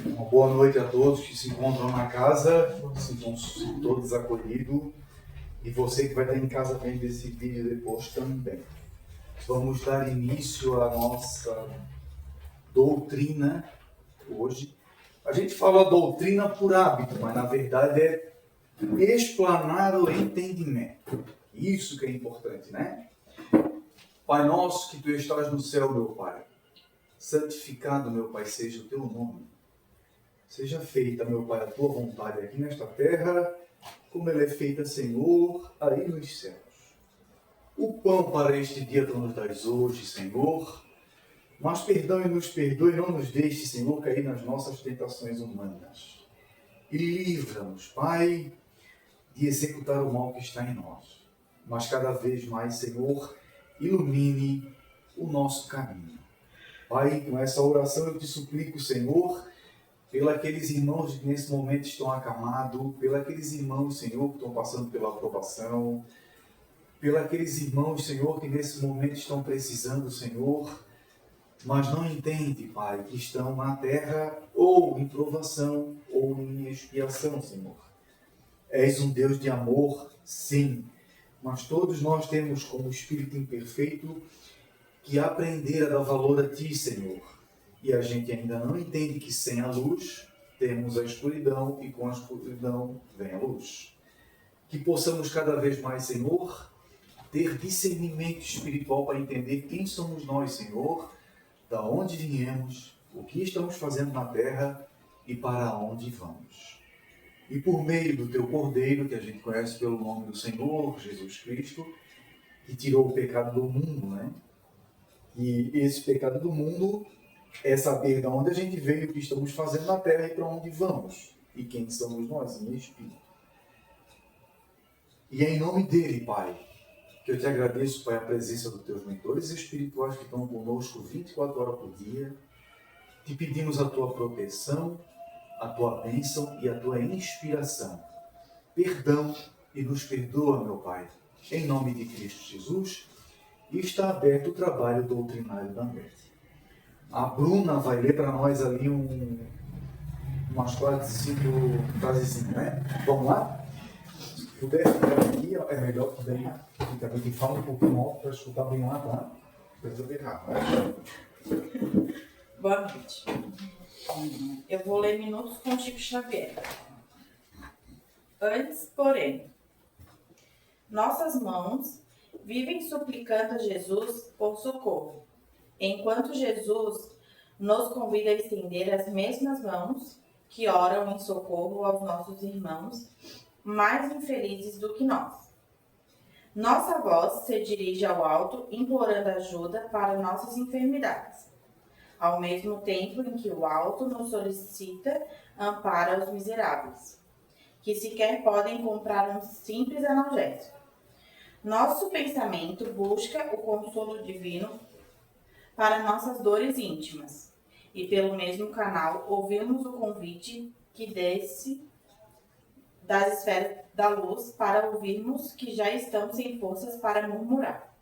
Uma boa noite a todos que se encontram na casa, sintam-se todos acolhidos. E você que vai estar em casa vendo esse vídeo depois também. Vamos dar início à nossa doutrina hoje. A gente fala doutrina por hábito, mas na verdade é explanar o entendimento. Isso que é importante, né? Pai nosso que tu estás no céu, meu Pai, santificado, meu Pai, seja o teu nome. Seja feita, meu Pai, a tua vontade aqui nesta terra, como ela é feita, Senhor, aí nos céus. O pão para este dia tu nos dás hoje, Senhor, mas perdão e nos perdoe, não nos deixe, Senhor, cair nas nossas tentações humanas. E livra-nos, Pai, de executar o mal que está em nós. Mas cada vez mais, Senhor, ilumine o nosso caminho. Pai, com essa oração eu te suplico, Senhor, pelos irmãos que nesse momento estão acamados, pelos irmãos, Senhor, que estão passando pela aprovação, pelos irmãos, Senhor, que nesse momento estão precisando, Senhor, mas não entendem, Pai, que estão na terra ou em provação ou em expiação, Senhor. És um Deus de amor, sim, mas todos nós temos como espírito imperfeito que aprender a dar valor a Ti, Senhor. E a gente ainda não entende que sem a luz temos a escuridão e com a escuridão vem a luz. Que possamos cada vez mais, Senhor, ter discernimento espiritual para entender quem somos nós, Senhor, da onde viemos, o que estamos fazendo na terra e para onde vamos. E por meio do Teu Cordeiro, que a gente conhece pelo nome do Senhor, Jesus Cristo, que tirou o pecado do mundo, né? E esse pecado do mundo é saber de onde a gente veio, o que estamos fazendo na terra e para onde vamos. E quem somos nós em espírito. E é em nome dele, Pai, que eu te agradeço, Pai, a presença dos teus mentores espirituais que estão conosco 24 horas por dia. Te pedimos a tua proteção, a tua bênção e a tua inspiração. Perdão e nos perdoa, meu Pai, em nome de Cristo Jesus. E está aberto o trabalho doutrinário da noite. A Bruna vai ler para nós ali umas 4, 5 frasezinhas, né? Vamos lá? Se puder ficar aqui, é melhor que daí fica aqui. Fala um pouquinho alto para escutar bem lá, tá? Precisa ver rápido, né? Boa noite. Eu vou ler Minutos com Chico Xavier. Antes, porém, nossas mãos vivem suplicando a Jesus por socorro, enquanto Jesus nos convida a estender as mesmas mãos que oram em socorro aos nossos irmãos mais infelizes do que nós. Nossa voz se dirige ao alto, implorando ajuda para nossas enfermidades, ao mesmo tempo em que o alto nos solicita amparo aos miseráveis, que sequer podem comprar um simples analgésico. Nosso pensamento busca o consolo divino para nossas dores íntimas, e pelo mesmo canal ouvimos o convite que desce das esferas da luz para ouvirmos que já estamos sem forças para murmurar.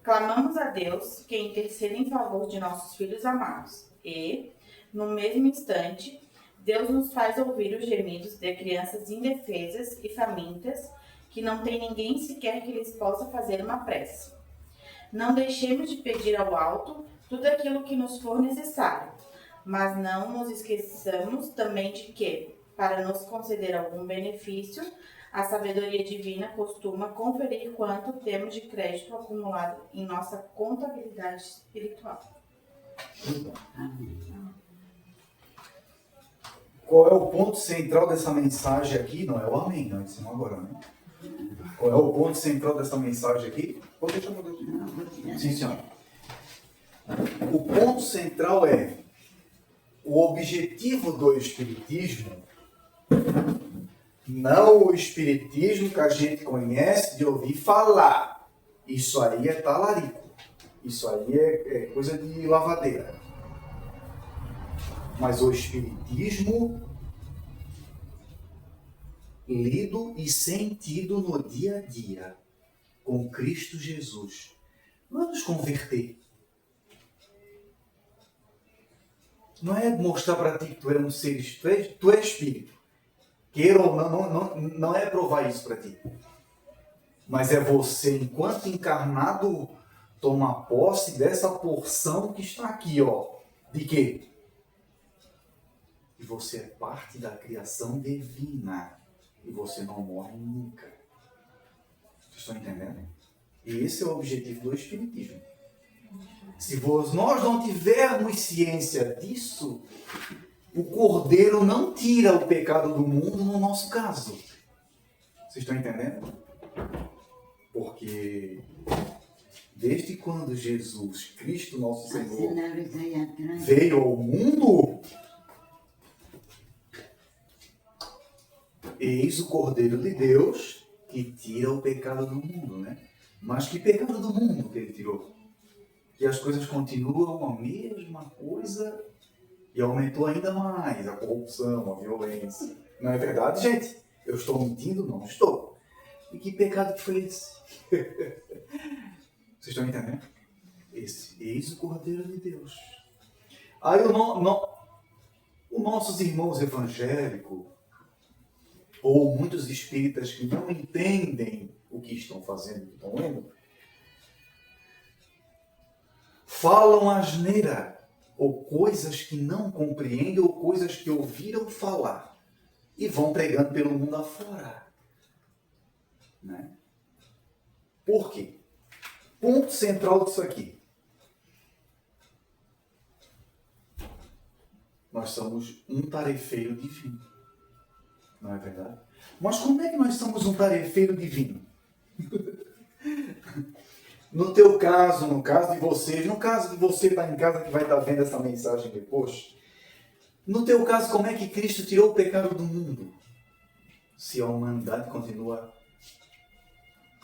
Clamamos a Deus que interceda em favor de nossos filhos amados e, no mesmo instante, Deus nos faz ouvir os gemidos de crianças indefesas e famintas que não tem ninguém sequer que lhes possa fazer uma prece. Não deixemos de pedir ao alto tudo aquilo que nos for necessário, mas não nos esqueçamos também de que, para nos conceder algum benefício, a sabedoria divina costuma conferir quanto temos de crédito acumulado em nossa contabilidade espiritual. Qual é o ponto central dessa mensagem aqui? Não é o amém, não, isso não agora, né? Qual é o ponto central dessa mensagem aqui? Pode deixar eu mudar. Sim, senhora. O ponto central é o objetivo do Espiritismo, não o Espiritismo que a gente conhece de ouvir falar. Isso aí é talarico. Isso aí é coisa de lavadeira. Mas o Espiritismo lido e sentido no dia a dia com Cristo Jesus. Não é nos converter. não é mostrar para ti que tu é um ser, tu é espírito. Queira ou não é provar isso para ti. Mas é você, enquanto encarnado, tomar posse dessa porção que está aqui, ó. De quê? E você é parte da criação divina. E você não morre nunca. Vocês estão entendendo? E esse é o objetivo do Espiritismo. Se nós não tivermos ciência disso, o Cordeiro não tira o pecado do mundo no nosso caso. Vocês estão entendendo? Porque desde quando Jesus Cristo, nosso Senhor, veio ao mundo, eis o Cordeiro de Deus que tira o pecado do mundo, né? Mas que pecado do mundo que ele tirou? Que as coisas continuam a mesma coisa e aumentou ainda mais a corrupção, a violência. Não é verdade, gente? Eu estou mentindo? Não estou. E que pecado que foi esse? Vocês estão entendendo? Eis o Cordeiro de Deus. Aí os nossos irmãos evangélicos, ou muitos espíritas que não entendem o que estão fazendo, o que estão lendo, falam asneira, ou coisas que não compreendem, ou coisas que ouviram falar, e vão pregando pelo mundo afora. Né? Por quê? Ponto central disso aqui. Nós somos um tarefeiro divino. Não é verdade? Mas como é que nós somos um tarefeiro divino? No teu caso, no caso de vocês, no caso de você estar em casa que vai estar vendo essa mensagem depois, no teu caso, como é que Cristo tirou o pecado do mundo? Se a humanidade continua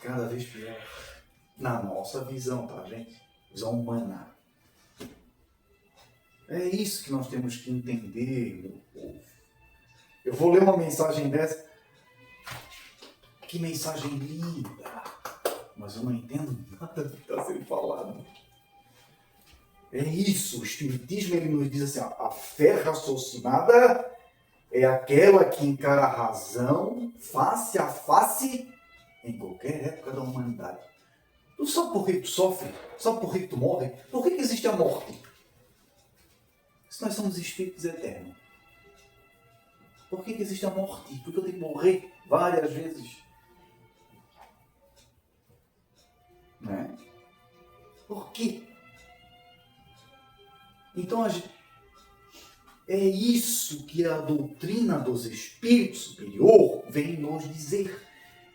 cada vez pior. Na nossa visão, tá, gente? Visão humana. É isso que nós temos que entender, meu povo. Eu vou ler uma mensagem dessa. Que mensagem linda! Mas eu não entendo nada do que está sendo falado. É isso, o Espiritismo ele nos diz assim, a fé raciocinada é aquela que encara a razão face a face em qualquer época da humanidade. Tu sabe por que tu sofre? Sabe por que tu morre? Por que existe a morte? Se nós somos espíritos eternos. Por que existe a morte? Porque eu tenho que morrer várias vezes. Né? Por quê? Então, é isso que a doutrina dos espíritos superior vem nos dizer.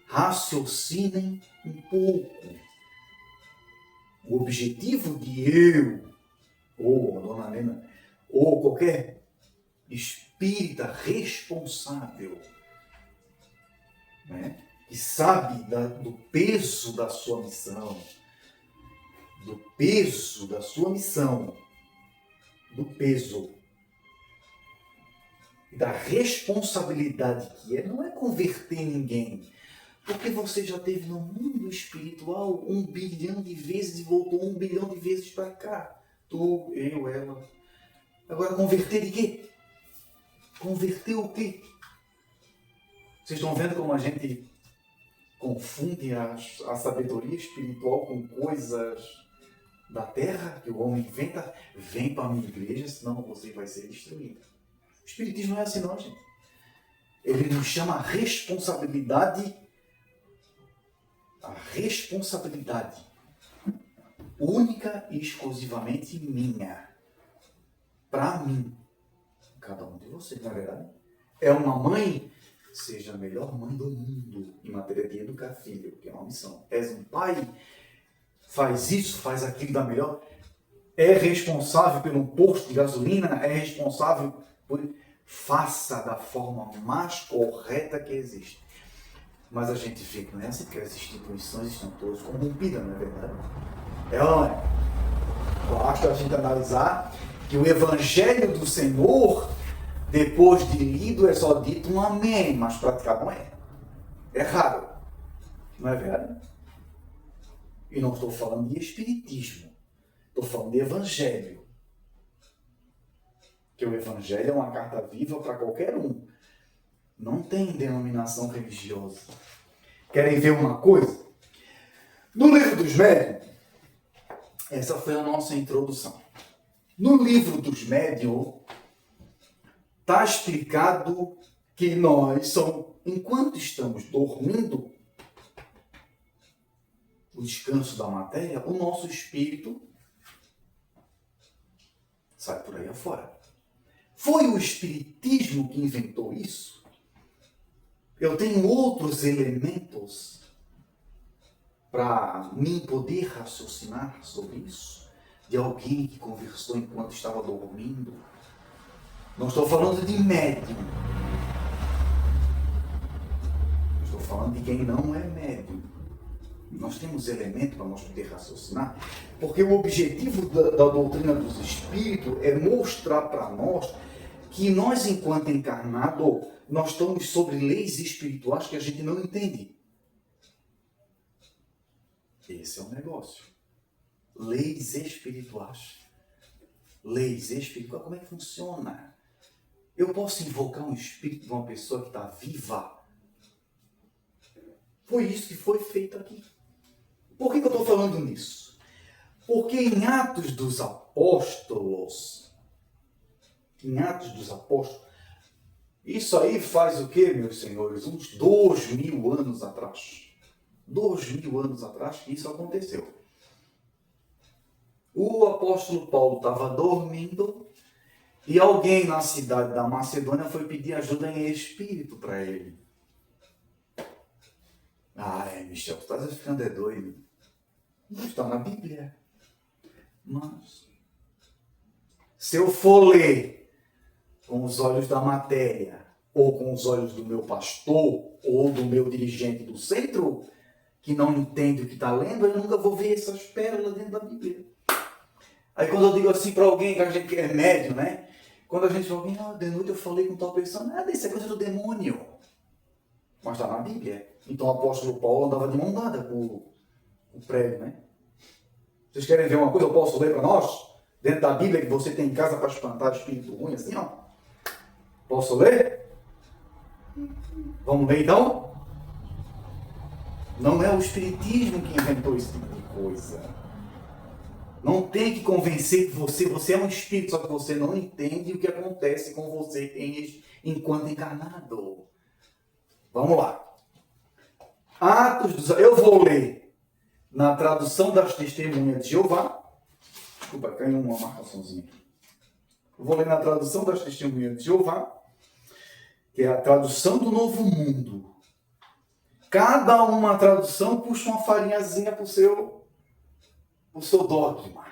Raciocinem um pouco. O objetivo de eu, ou a Dona Helena, ou qualquer espírita responsável, né, que sabe do peso da sua missão, do peso da sua missão, do peso e da responsabilidade que não é converter ninguém, porque você já esteve no mundo espiritual 1 bilhão de vezes e voltou 1 bilhão de vezes para cá. Tu, eu, ela. Agora, converter de quê? Converter o quê? Vocês estão vendo como a gente confunde a sabedoria espiritual com coisas da terra que o homem inventa? Vem para a minha igreja, senão você vai ser destruído. O Espiritismo não é assim não, gente. Ele nos chama a responsabilidade única e exclusivamente minha. Para mim. Cada um de vocês, na verdade. É uma mãe, seja a melhor mãe do mundo em matéria de educar filho, que é uma missão. És um pai, faz isso, faz aquilo da melhor. É responsável por um posto de gasolina, é responsável por... Faça da forma mais correta que existe. Mas a gente vê que não é assim, porque as instituições estão todas corrompidas, não é verdade? Basta a gente analisar que o Evangelho do Senhor, depois de lido, é só dito um amém, mas praticado não é. É raro. Não é verdade? E não estou falando de espiritismo. Estou falando de Evangelho. que o Evangelho é uma carta viva para qualquer um. Não tem denominação religiosa. Querem ver uma coisa? No livro dos médiuns, essa foi a nossa introdução. No livro dos médiuns, está explicado que nós enquanto estamos dormindo, o descanso da matéria, o nosso espírito sai por aí afora. Foi o Espiritismo que inventou isso? Eu tenho outros elementos para mim poder raciocinar sobre isso? De alguém que conversou enquanto estava dormindo? Não estou falando de médium. Estou falando de quem não é médium. Nós temos elementos para nós poder raciocinar, porque o objetivo da doutrina dos espíritos é mostrar para nós que nós, enquanto encarnados, nós estamos sobre leis espirituais que a gente não entende. Esse é o negócio. Leis espirituais. Leis espirituais. Como é que funciona? Eu posso invocar um espírito de uma pessoa que está viva? Foi isso que foi feito aqui. Por que eu estou falando nisso? Porque em Atos dos Apóstolos, isso aí faz o quê, meus senhores? Uns 2000 anos atrás. 2000 anos atrás que isso aconteceu. O apóstolo Paulo estava dormindo e alguém na cidade da Macedônia foi pedir ajuda em espírito para ele. Michel, tu estás ficando doido. Não está na Bíblia. Mas, se eu for ler com os olhos da matéria, ou com os olhos do meu pastor, ou do meu dirigente do centro, que não entende o que está lendo, eu nunca vou ver essas pérolas dentro da Bíblia. Aí quando eu digo assim para alguém que a gente é médium, né? Quando a gente fala, de noite eu falei com tal pessoa, nada, isso é coisa do demônio. Mas está na Bíblia. Então o apóstolo Paulo andava de mão dada com o prédio, né? Vocês querem ver uma coisa? Eu posso ler para nós? Dentro da Bíblia que você tem em casa para espantar espírito ruim, assim, ó. Posso ler? Vamos ler então? Não é o Espiritismo que inventou esse tipo de coisa. Não tem que convencer que você é um espírito, só que você não entende o que acontece com você enquanto encarnado. Vamos lá. Eu vou ler na tradução das Testemunhas de Jeová. Desculpa, caiu uma marcaçãozinha aqui. Eu vou ler na tradução das Testemunhas de Jeová, que é a tradução do Novo Mundo. Cada uma tradução puxa uma farinhazinha para o seu dogma.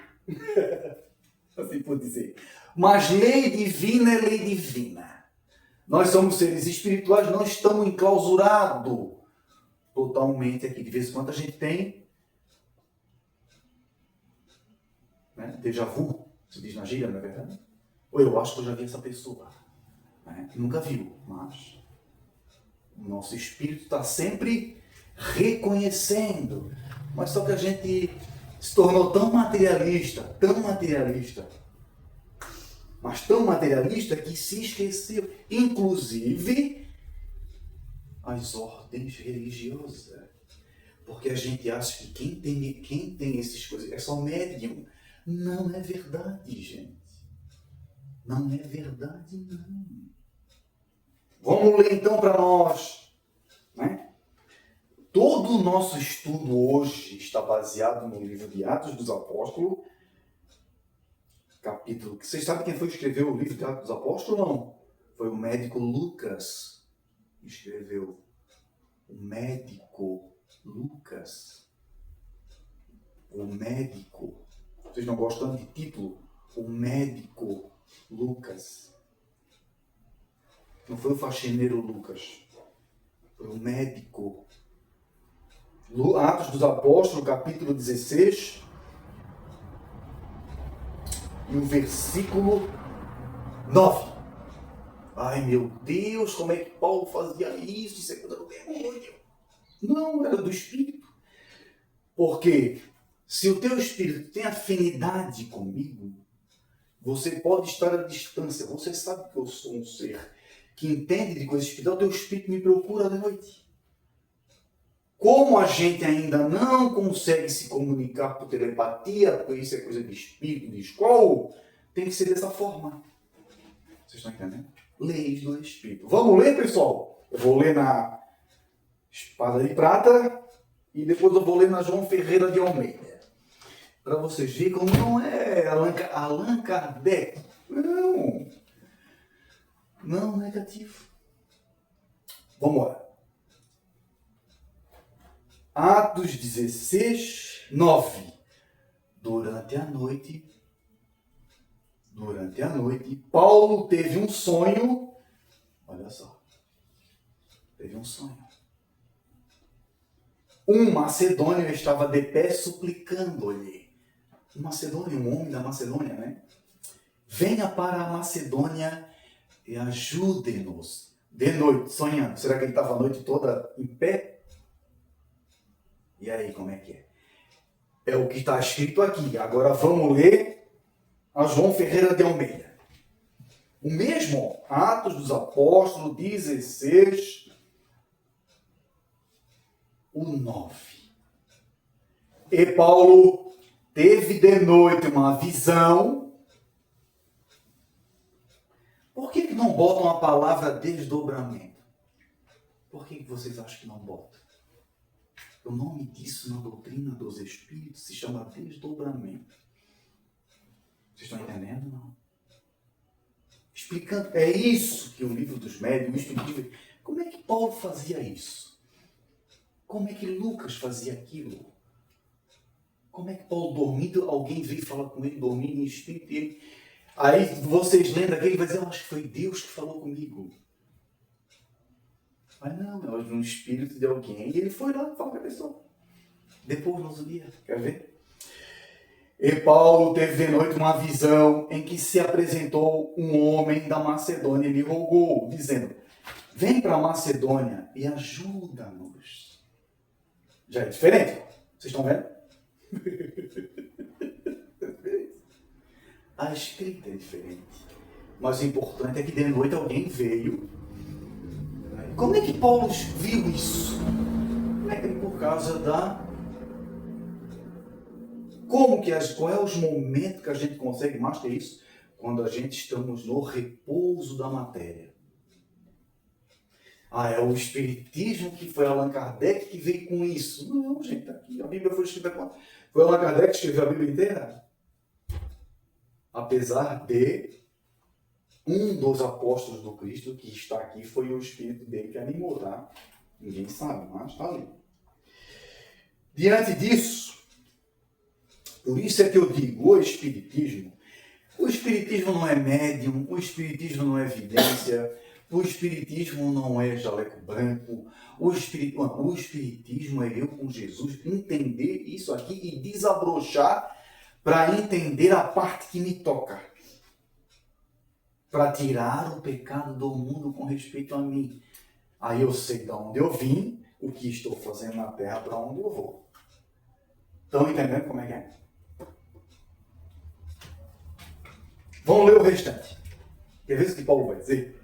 Assim por dizer. Mas lei divina é lei divina. Nós somos seres espirituais, não estamos enclausurados totalmente aqui. De vez em quando a gente tem, né, déjà vu, se diz na gíria, não é verdade? Ou eu acho que eu já vi essa pessoa. Né? Nunca viu, mas o nosso espírito está sempre reconhecendo. Mas só que a gente se tornou tão materialista, mas tão materialista que se esqueceu, inclusive, as ordens religiosas. Porque a gente acha que quem tem essas coisas é só médium. Não é verdade, gente. Não é verdade, não. Vamos ler então para nós, né? Todo o nosso estudo hoje está baseado no livro de Atos dos Apóstolos, capítulo... Vocês sabem quem foi que escreveu o livro de Atos dos Apóstolos? Não. Foi o médico Lucas que escreveu. O médico Lucas. O médico. Vocês não gostam de título? O médico Lucas. Não foi o faxineiro Lucas. Foi o médico. Atos dos Apóstolos, capítulo 16. E o versículo 9. Ai, meu Deus, como é que Paulo fazia isso? Isso é coisa do demônio. Não, era do Espírito. Porque se o teu Espírito tem afinidade comigo, Você pode estar à distância. Você sabe que eu sou um ser que entende de coisas espirituais. O teu espírito me procura de noite. Como a gente ainda não consegue se comunicar por telepatia, porque isso é coisa de espírito, de escola, tem que ser dessa forma. Vocês estão entendendo? Leis do Espírito. Vamos ler, pessoal? Eu vou ler na Espada de Prata e depois eu vou ler na João Ferreira de Almeida. Para vocês verem como não é Allan Kardec. Não negativo. Vamos lá. Atos 16, 9. Durante a noite, Paulo teve um sonho. Olha só. Teve um sonho. Um macedônio estava de pé suplicando-lhe. Um macedônio, um homem da Macedônia, né? Venha para a Macedônia e ajude-nos. De noite, sonhando. Será que ele estava a noite toda em pé? E aí, como é que é? É o que está escrito aqui. Agora vamos ler a João Ferreira de Almeida. O mesmo, Atos dos Apóstolos 16, o 9. E Paulo teve de noite uma visão. Por que não botam a palavra desdobramento? Por que vocês acham que não botam? O nome disso na doutrina dos Espíritos se chama desdobramento. Vocês estão entendendo? Não? Explicando. É isso que o livro dos médiuns, o Espiritismo. Como é que Paulo fazia isso? Como é que Lucas fazia aquilo? Como é que Paulo dormindo, alguém veio falar com ele, dormindo em espírito, e ele... Aí vocês lendo aqui, ele vai dizer, acho que foi Deus que falou comigo. Mas não, é um espírito de alguém. E ele foi lá falar com a pessoa. Depois nós lia. Quer ver? E Paulo teve de noite uma visão em que se apresentou um homem da Macedônia e lhe rogou, dizendo, vem para a Macedônia e ajuda-nos. Já é diferente. Vocês estão vendo? A escrita é diferente. Mas o importante é que de noite alguém veio. Como é que Paulo viu isso? Por causa da... Qual é os momentos que a gente consegue mais ter isso? Quando a gente estamos no repouso da matéria. É o Espiritismo que foi Allan Kardec que veio com isso. Não, gente, aqui a Bíblia foi escrita quando? Foi Allan Kardec que escreveu a Bíblia inteira? Apesar de um dos apóstolos do Cristo que está aqui foi o Espírito dele que animou, tá? Ninguém sabe, mas está ali. Diante disso, por isso é que eu digo, o Espiritismo não é médium, o Espiritismo não é evidência, o Espiritismo não é jaleco branco, o Espiritismo é eu com Jesus entender isso aqui e desabrochar para entender a parte que me toca. Para tirar o pecado do mundo com respeito a mim. Aí eu sei de onde eu vim, o que estou fazendo na terra, para onde eu vou. Estão entendendo como é que é? Vamos ler o restante. Quer ver o que Paulo vai dizer?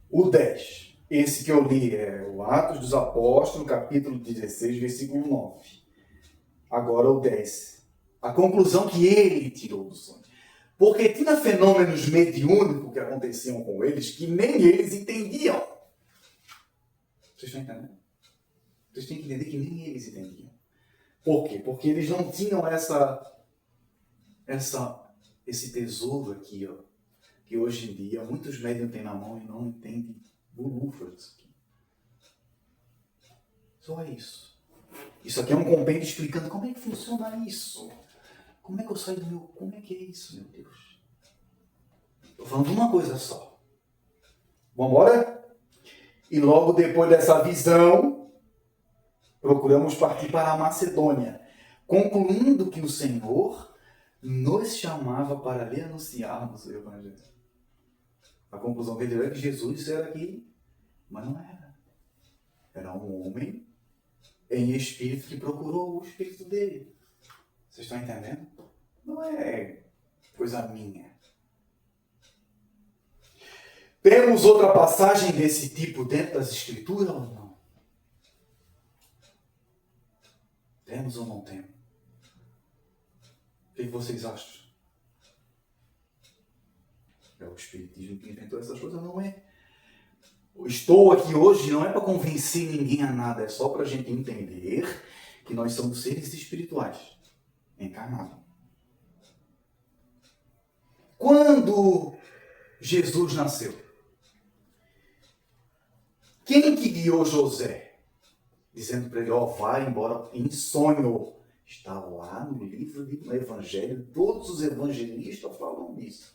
O 10. Esse que eu li é o Atos dos Apóstolos, capítulo 16, versículo 9. Agora o 10. A conclusão que ele tirou do sonho. Porque tinha fenômenos mediúnicos que aconteciam com eles que nem eles entendiam. Vocês estão entendendo? Vocês têm que entender que nem eles entendiam. Por quê? Porque eles não tinham esse tesouro aqui, ó, que hoje em dia muitos médiuns têm na mão e não entendem bolufas disso aqui. Só isso. Isso aqui é um compêndio explicando como é que funciona isso. Como é que eu saio do meu... Como é que é isso, meu Deus? Estou falando de uma coisa só. Vamos embora? E logo depois dessa visão, procuramos partir para a Macedônia, concluindo que o Senhor nos chamava para lhe anunciarmos o Evangelho. A conclusão dele é que Jesus era aqui, mas não era. Era um homem em espírito que procurou o espírito dele. Vocês estão entendendo? Não é coisa minha. Temos outra passagem desse tipo dentro das Escrituras ou não? Temos ou não temos? O que vocês acham? É o Espiritismo que inventou essas coisas, não é? Estou aqui hoje não é para convencer ninguém a nada, é só para a gente entender que nós somos seres espirituais, encarnados. Quando Jesus nasceu, quem que guiou José? Dizendo para ele, vai embora em sonho. Está lá no livro do Evangelho, todos os evangelistas falam disso.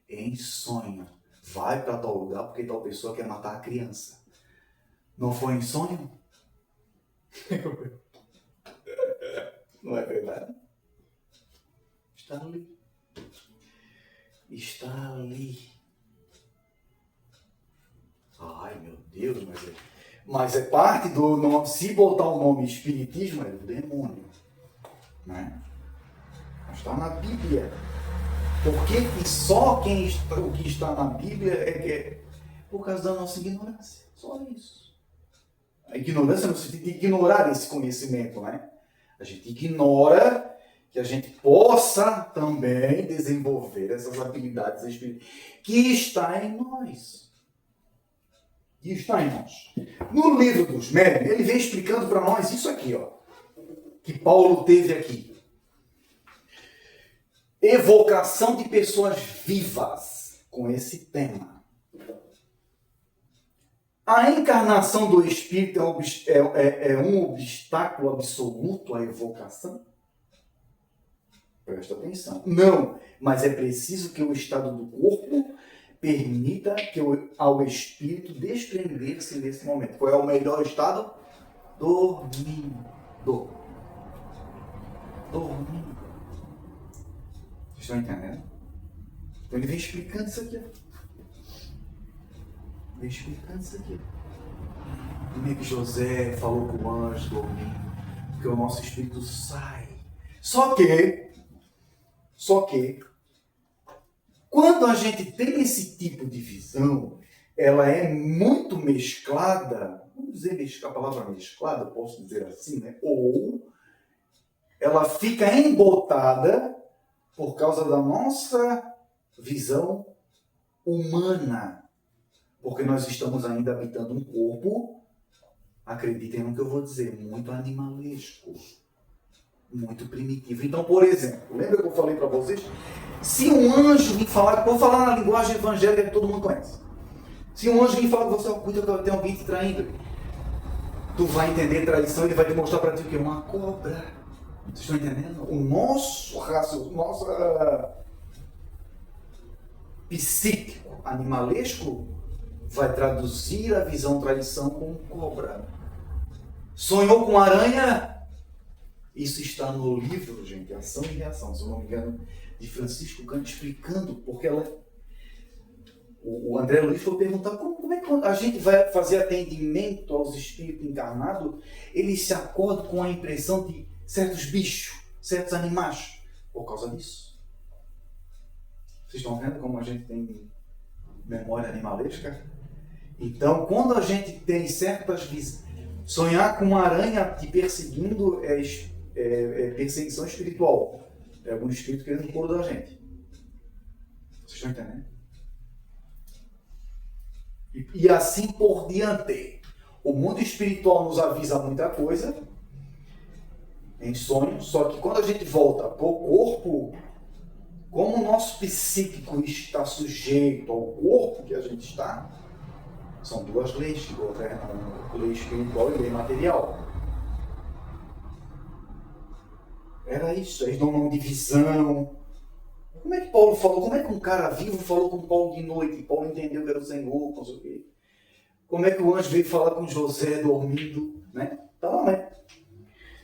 Em sonho. Vai para tal lugar porque tal pessoa quer matar a criança. Não foi em sonho? Não é verdade? Está ali. Está ali. Ai, meu Deus, mas é parte do nome. Se botar o nome Espiritismo, é do demônio. Né? Mas está na Bíblia. Por que só o que está na Bíblia é por causa da nossa ignorância? Só isso. A ignorância no sentido de ignorar esse conhecimento, né? A gente ignora que a gente possa também desenvolver essas habilidades espirituais que está em nós. Que está em nós. No livro dos Médiuns, ele vem explicando para nós isso aqui, ó, que Paulo teve aqui. Evocação de pessoas vivas com esse tema. A encarnação do Espírito é um obstáculo absoluto à evocação? Presta atenção. Não, mas é preciso que o estado do corpo permita ao Espírito desprender-se nesse momento. Qual é o melhor estado? Dormindo. Dormindo. Vocês estão entendendo? Então ele vem explicando isso aqui. Vem explicando isso aqui. Como é que José falou com o anjo dormindo? Porque o nosso espírito sai. Só que, quando a gente tem esse tipo de visão, ela é muito mesclada, vamos dizer a palavra mesclada, posso dizer assim, né? Ou ela fica embotada por causa da nossa visão humana. Porque nós estamos ainda habitando um corpo, acreditem no que eu vou dizer, muito animalesco, muito primitivo. Então, por exemplo, lembra que eu falei para vocês? Se um anjo vir falar, vou falar na linguagem evangélica que todo mundo conhece. Se um anjo vir falar com você, cuida que tem alguém te traindo, tu vai entender traição, ele vai demonstrar para ti o que? Uma cobra. Vocês estão entendendo? O nosso psíquico, animalesco, vai traduzir a visão traição como cobra. Sonhou com aranha? Isso está no livro, gente, Ação e Reação, se eu não me engano, de Francisco Canto, explicando porque o André Luiz foi perguntar como é que a gente vai fazer atendimento aos espíritos encarnados, eles se acordam com a impressão de certos bichos, certos animais, por causa disso. Vocês estão vendo como a gente tem memória animalesca? Então, quando a gente tem certas visões, sonhar com uma aranha te perseguindo é perseguição espiritual. É algum espírito querendo o couro da gente. Vocês estão entendendo? E assim por diante. O mundo espiritual nos avisa muita coisa em sonhos, só que quando a gente volta para o corpo, como o nosso psíquico está sujeito ao corpo que a gente está, são duas leis que governam, lei espiritual e lei material. Era isso, eles dão nome de visão. Como é que Paulo falou? Como é que um cara vivo falou com Paulo de noite? Paulo entendeu que era o Senhor, não sei o quê. Como é que o anjo veio falar com José dormindo? Né? Tá lá, né?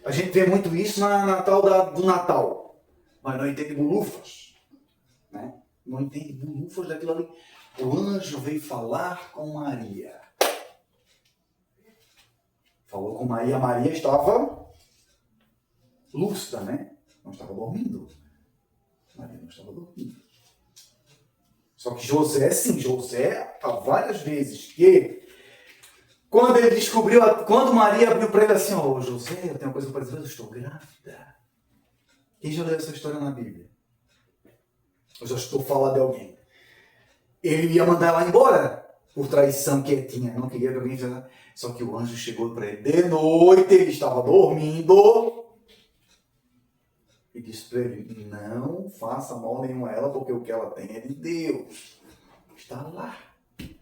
A gente vê muito isso na tal do Natal. Mas não entende bulufas. Né? Não entende bulufas daquilo ali. O anjo veio falar com Maria. Falou com Maria. Maria estava lúcida, né? não estava dormindo. Maria não estava dormindo. Só que José, sim, José, há várias vezes que, quando ele descobriu, quando Maria abriu para ele assim, ó, José, eu tenho uma coisa para dizer, eu estou grávida. Quem já leu essa história na Bíblia? Eu já estou falando de alguém. Ele ia mandar ela embora, por traição quietinha, não queria que alguém fizesse. Só que o anjo chegou para ele de noite, ele estava dormindo, e disse para ele, não faça mal nenhum a ela, porque o que ela tem é de Deus. Está lá. Vocês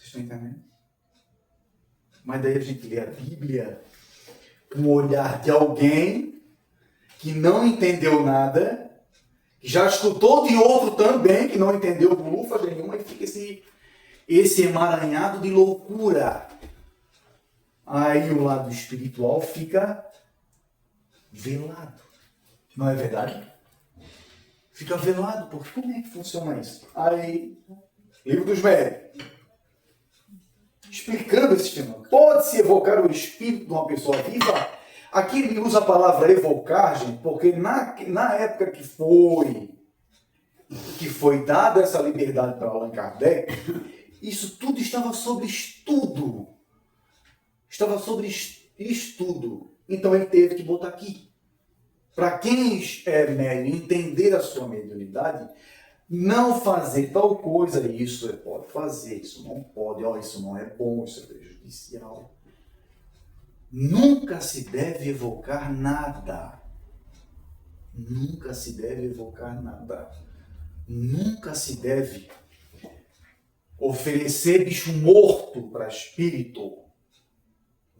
estão entendendo? Mas daí a gente lê a Bíblia com o olhar de alguém que não entendeu nada, que já escutou de outro também, que não entendeu bufa nenhuma, e fica esse emaranhado de loucura. Aí o lado espiritual fica velado. Não é verdade? Fica velado, porque como é que funciona isso? Aí, Livro dos Médios, explicando esse fenômeno. Pode-se evocar o espírito de uma pessoa viva? Aqui ele usa a palavra evocar, gente, porque na época que foi dada essa liberdade para Allan Kardec, isso tudo estava sob estudo. Estava sobre estudo. Então ele teve que botar aqui. Para quem é médium entender a sua mediunidade, não fazer tal coisa, isso pode fazer, isso não pode, isso não é bom, isso é prejudicial. Nunca se deve evocar nada. Nunca se deve evocar nada. Nunca se deve oferecer bicho morto para espírito.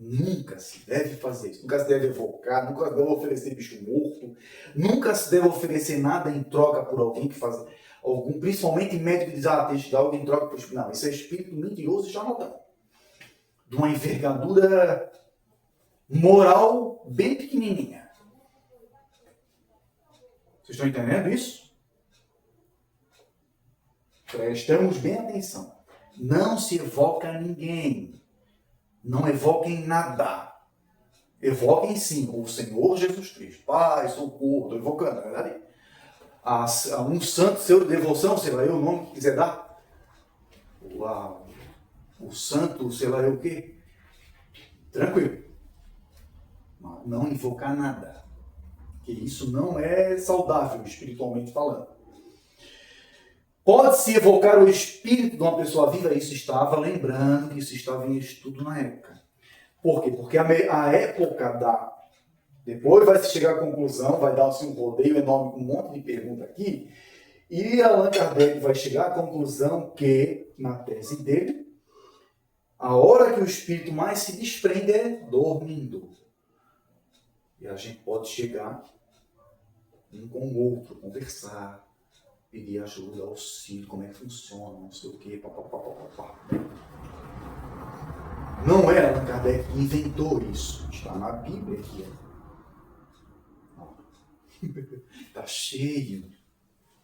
Nunca se deve fazer isso. Nunca se deve evocar, nunca se deve oferecer bicho morto. Nunca se deve oferecer nada em troca por alguém que faz algum, principalmente médico que diz, tem que dar algo em troca por espírito. Não, isso é espírito mentiroso e charlatão. De uma envergadura moral bem pequenininha. Vocês estão entendendo isso? Prestamos bem atenção. Não se evoca ninguém. Não evoquem nada. Evoquem sim o Senhor Jesus Cristo. Pai, socorro, estou evocando, não é verdade? A um santo seu de devoção, sei lá, o nome que quiser dar. O santo, sei lá, o quê? Tranquilo. Mas não invocar nada. Que isso não é saudável, espiritualmente falando. Pode-se evocar o espírito de uma pessoa viva? Isso estava, lembrando que isso estava em estudo na época. Por quê? Porque a época da... Depois vai se chegar à conclusão, vai dar assim, um rodeio enorme com um monte de pergunta aqui, e Allan Kardec vai chegar à conclusão que, na tese dele, a hora que o espírito mais se desprende é dormindo. E a gente pode chegar um com o outro, conversar, pedir ajuda, auxílio, como é que funciona, não sei o quê, papapá. Não é Allan Kardec que inventou isso. Está na Bíblia aqui. Está cheio.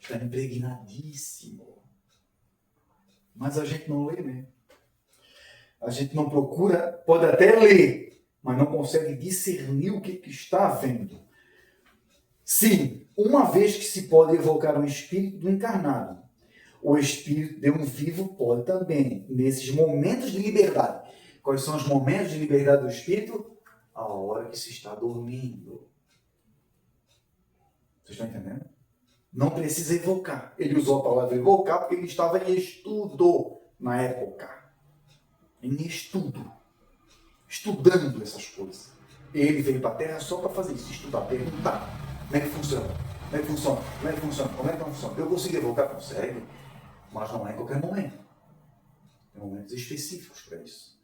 Está impregnadíssimo. Mas a gente não lê, né? A gente não procura, pode até ler, mas não consegue discernir o que está vendo. Sim, uma vez que se pode evocar um espírito do encarnado, o espírito de um vivo pode também, nesses momentos de liberdade. Quais são os momentos de liberdade do espírito? A hora que se está dormindo. Vocês estão entendendo? Não precisa evocar. Ele usou a palavra evocar porque ele estava em estudo na época. Em estudo. Estudando essas coisas. Ele veio para a Terra só para fazer isso. Estudar, perguntar. Como é que funciona? Como é que funciona? Como é que funciona? Como é que não funciona? Eu consigo evocar? Consegue. Mas não é em qualquer momento. Tem momentos específicos para isso.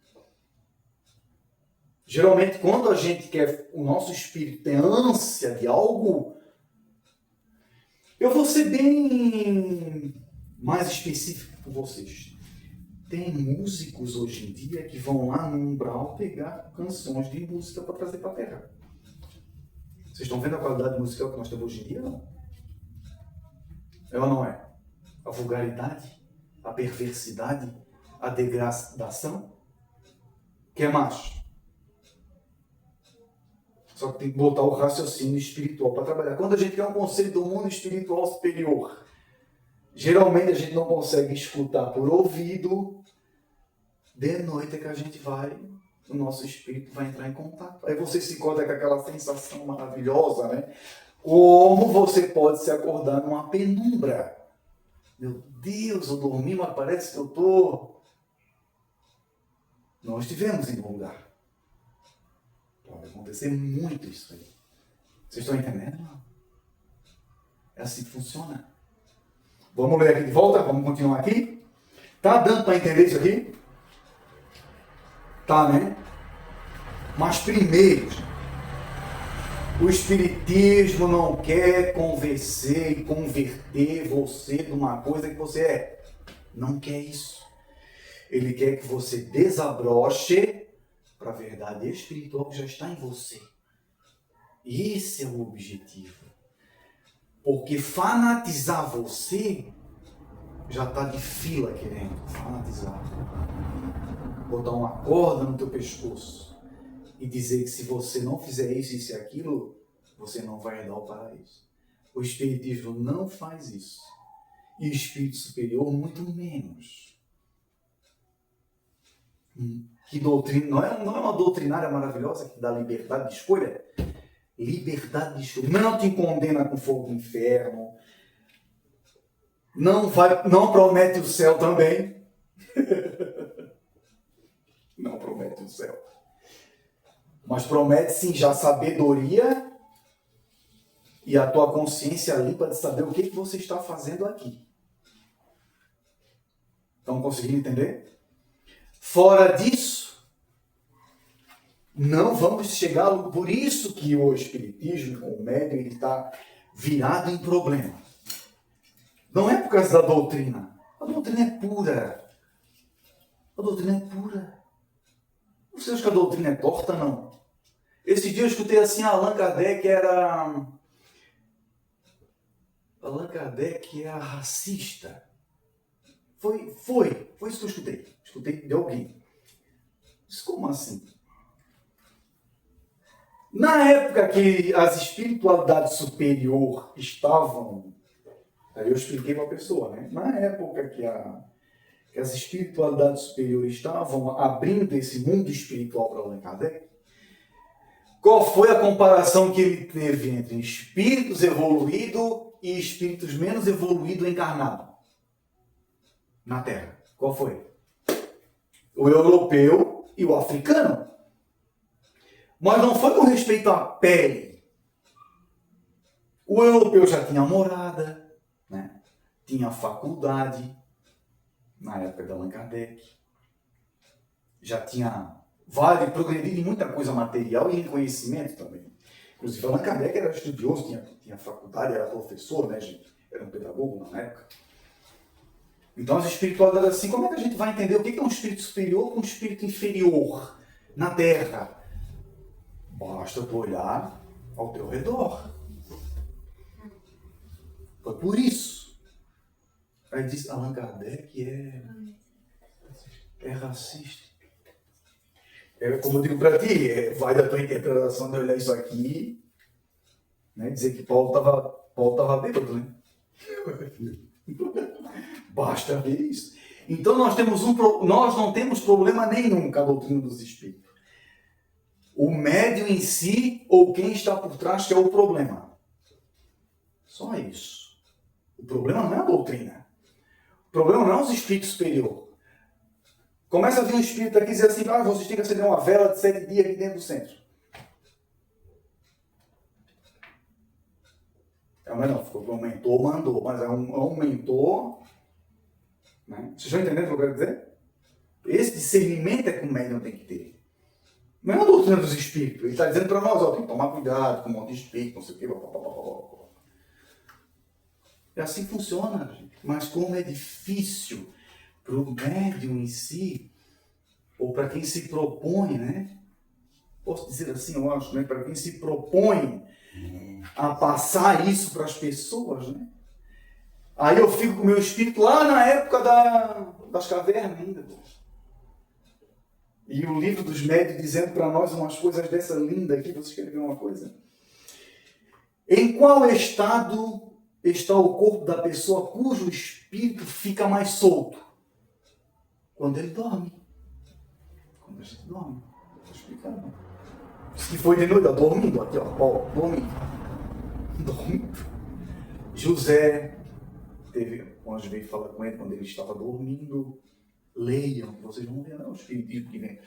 Geralmente, quando a gente quer, o nosso espírito tem ânsia de algo, eu vou ser bem mais específico com vocês. Tem músicos hoje em dia que vão lá no umbral pegar canções de música para trazer para a Terra. Vocês estão vendo a qualidade musical que nós temos hoje em dia? Não? É ou não é? A vulgaridade, a perversidade, a degradação. O que é mais? Só que tem que botar o raciocínio espiritual para trabalhar. Quando a gente quer um conceito do mundo espiritual superior, geralmente a gente não consegue escutar por ouvido. De noite é que a gente vai, o nosso espírito vai entrar em contato. Aí você se encontra com aquela sensação maravilhosa, né? Como você pode se acordar numa penumbra. Meu Deus, eu dormi, mas parece que eu estou... Nós estivemos em um lugar. Pode acontecer muito isso aí. Vocês estão entendendo? É assim que funciona. Vamos ler aqui de volta? Vamos continuar aqui? Tá dando para entender isso aqui? Tá, né? Mas primeiro, o Espiritismo não quer convencer e converter você de uma coisa que você é. Não quer isso. Ele quer que você desabroche para a verdade espiritual que já está em você. Esse é o objetivo. Porque fanatizar você já está de fila querendo fanatizar. Botar uma corda no teu pescoço e dizer que se você não fizer isso e aquilo, você não vai herdar o paraíso. O Espiritismo não faz isso. E o Espírito Superior muito menos. Que doutrina, não é uma doutrinária maravilhosa que dá liberdade de escolha? Liberdade de escolha. Não te condena com fogo do inferno. Não promete o céu também. Não promete o céu. Mas promete sim já sabedoria e a tua consciência limpa de saber o que você está fazendo aqui. Estão conseguindo entender? Fora disso, não vamos chegar... Por isso que o Espiritismo, com o médium, ele está virado em problema. Não é por causa da doutrina. A doutrina é pura. A doutrina é pura. Você acha que a doutrina é torta? Não. Esse dia eu escutei assim, Allan Kardec era racista. Foi isso que eu escutei. Escutei de alguém. Isso como assim? Na época que as espiritualidades superiores estavam... Aí eu expliquei para a pessoa, né? Na época que as espiritualidades superiores estavam abrindo esse mundo espiritual para Allan Kardec, qual foi a comparação que ele teve entre espíritos evoluídos e espíritos menos evoluídos encarnados na Terra? Qual foi? O europeu e o africano. Mas não foi com respeito à pele. O europeu já tinha morada, né? Tinha faculdade, na época de Allan Kardec. Já tinha progredido em muita coisa material e em conhecimento também. Inclusive, Allan Kardec era estudioso, tinha faculdade, era professor, né, gente? Era um pedagogo na época. Então, as espiritualidades assim, como é que a gente vai entender o que é um espírito superior com um espírito inferior na Terra? Basta tu olhar ao teu redor. Foi por isso. Aí diz Allan Kardec é racista. Como eu digo para ti, vai da tua interpretação de olhar isso aqui, né, dizer que Paulo estava bêbado, né? Basta ver isso. Então nós não temos problema nenhum com a doutrina dos espíritos. O médium em si, ou quem está por trás, que é o problema. Só isso. O problema não é a doutrina. O problema não é os espíritos superiores. Começa a vir um espírito aqui e dizer assim, vocês têm que acender uma vela de 7 dias aqui dentro do centro. Mas não, o mentor mandou, mas é um mentor. Né? Vocês estão entendendo o que eu quero dizer? Esse discernimento é que o médium tem que ter. Não é a doutrina dos espíritos. Ele está dizendo para nós, tem que tomar cuidado com um monte de espírito, não sei o quê. É assim que funciona, gente. Mas como é difícil para o médium em si, ou para quem se propõe, né? Posso dizer assim, eu acho, né? Para quem se propõe a passar isso para as pessoas, né? Aí eu fico com o meu espírito lá na época das cavernas ainda. E o livro dos médios dizendo para nós umas coisas dessa linda aqui. Vocês querem ver uma coisa? Em qual estado está o corpo da pessoa cujo espírito fica mais solto? Quando ele dorme. Quando a gente dorme. Estou explicando. Se foi de noite, dormindo aqui, ó, dormindo. Dormindo. José teve, o anjo veio falar com ele quando ele estava dormindo. Leiam, vocês vão ver, não, o espiritismo que vem.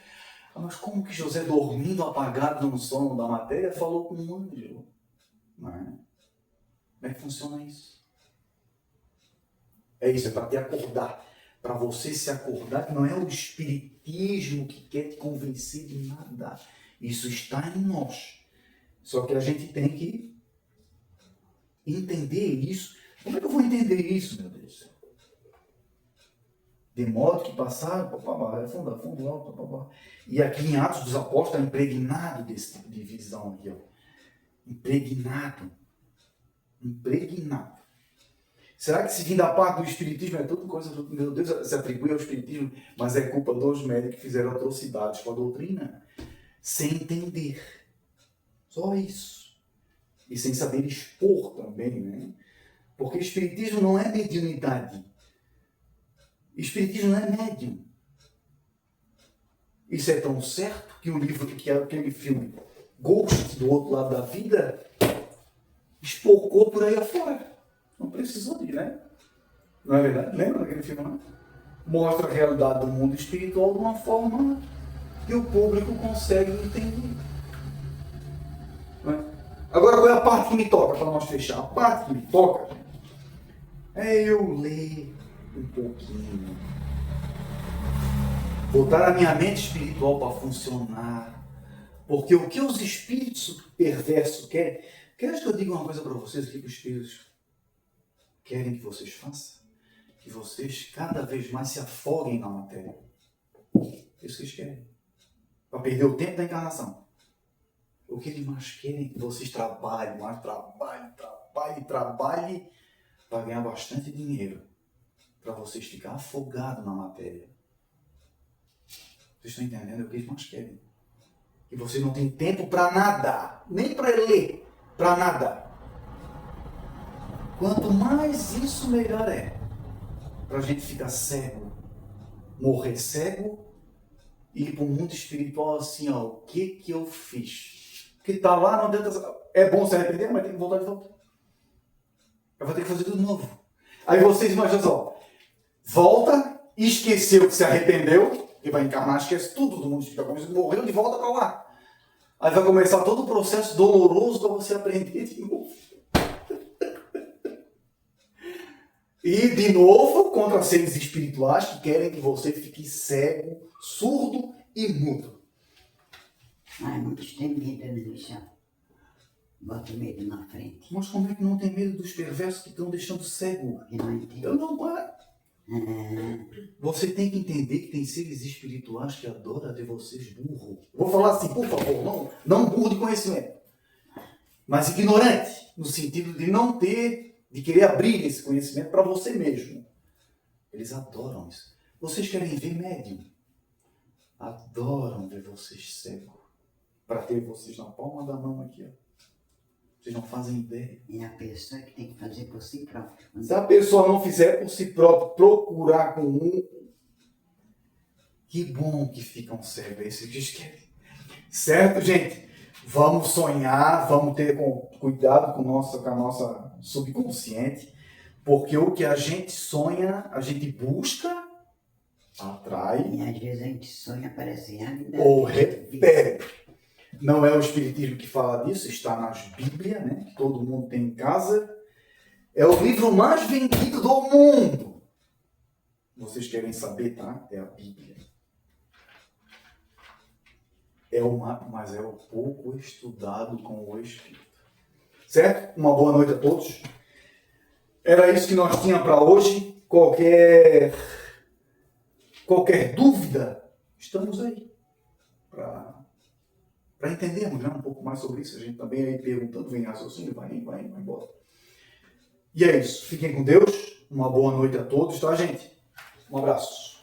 Mas como que José, dormindo, apagado no sono da matéria, falou com um anjo? Não é? Como é que funciona isso? É isso, é para te acordar. Para você se acordar, que não é o espiritismo que quer te convencer de nada. Isso está em nós. Só que a gente tem que entender isso. Como é que eu vou entender isso, meu Deus? De modo que passaram, fundo, alto, e aqui em Atos dos Apóstolos está impregnado desse tipo de visão aqui, ó. Impregnado. Será que se vir da parte do Espiritismo é tudo coisa, meu Deus, se atribui ao Espiritismo, mas é culpa dos médicos que fizeram atrocidades com a doutrina? Sem entender. Só isso. E sem saber expor também, né? Porque Espiritismo não é mediunidade. Espiritismo não é médium. Isso é tão certo que o livro, que é aquele filme Ghost, do outro lado da vida, espocou por aí afora. Não precisou de, né? Não é verdade? Lembra daquele filme, não? Mostra a realidade do mundo espiritual de uma forma que o público consegue entender. Não é? Agora, qual é a parte que me toca, para nós fechar? A parte que me toca, gente, é eu ler um pouquinho. Botar a minha mente espiritual para funcionar. Porque o que os espíritos perversos querem... Queres que eu diga uma coisa para vocês? O que os espíritos querem que vocês façam? Que vocês cada vez mais se afoguem na matéria. É isso que eles querem. Para perder o tempo da encarnação. O que eles mais querem é que vocês trabalhem, mais trabalhem para ganhar bastante dinheiro. Para vocês ficarem afogados na matéria. Vocês estão entendendo? É o que eles mais querem. Que vocês não têm tempo para nada. Nem para ler. Para nada. Quanto mais isso, melhor é. Para a gente ficar cego. Morrer cego. E ir para o mundo espiritual assim, ó. O que eu fiz? Porque está lá, não adianta... É bom se arrepender, mas tem que voltar de volta. Eu vou ter que fazer tudo de novo. Aí vocês imaginam só. Volta, esqueceu que se arrependeu. E vai encarnar, esquece tudo do mundo espiritual. Morreu de volta para lá. Aí vai começar todo o processo doloroso para você aprender de novo. E, de novo, contra seres espirituais que querem que você fique cego, surdo e mudo. Ai, muitos têm medo, né, Michel? Bota medo na frente. Mas como é que não tem medo dos perversos que estão deixando cego? Porque não entende. Eu não paro. Você tem que entender que tem seres espirituais que adoram ver vocês burro. Vou falar assim, por favor, não burro de conhecimento, mas ignorante, no sentido de não ter, de querer abrir esse conhecimento para você mesmo. Eles adoram isso. Vocês querem ver médium? Adoram ver vocês cegos. Para ter vocês na palma da mão aqui, ó. Vocês não fazem ideia. É a pessoa que tem que fazer por si própria. Se a pessoa não fizer por si própria, procurar com um, que bom que ficam cegos. É isso que eles querem. Certo, gente? Vamos sonhar, vamos ter cuidado com a nossa subconsciente, porque o que a gente sonha, a gente busca, atrai. E às vezes a gente sonha, parece realidade. Ou repete. Não é o Espiritismo que fala disso, está nas Bíblias, né? Que todo mundo tem em casa. É o livro mais vendido do mundo. Vocês querem saber, tá? É a Bíblia. Mas é o pouco estudado com o Espírito. Certo? Uma boa noite a todos. Era isso que nós tínhamos para hoje. Qualquer dúvida, estamos aí para entendermos, né, um pouco mais sobre isso. A gente também aí perguntando, vem raciocínio, vai embora. E é isso. Fiquem com Deus. Uma boa noite a todos, tá, gente? Um abraço.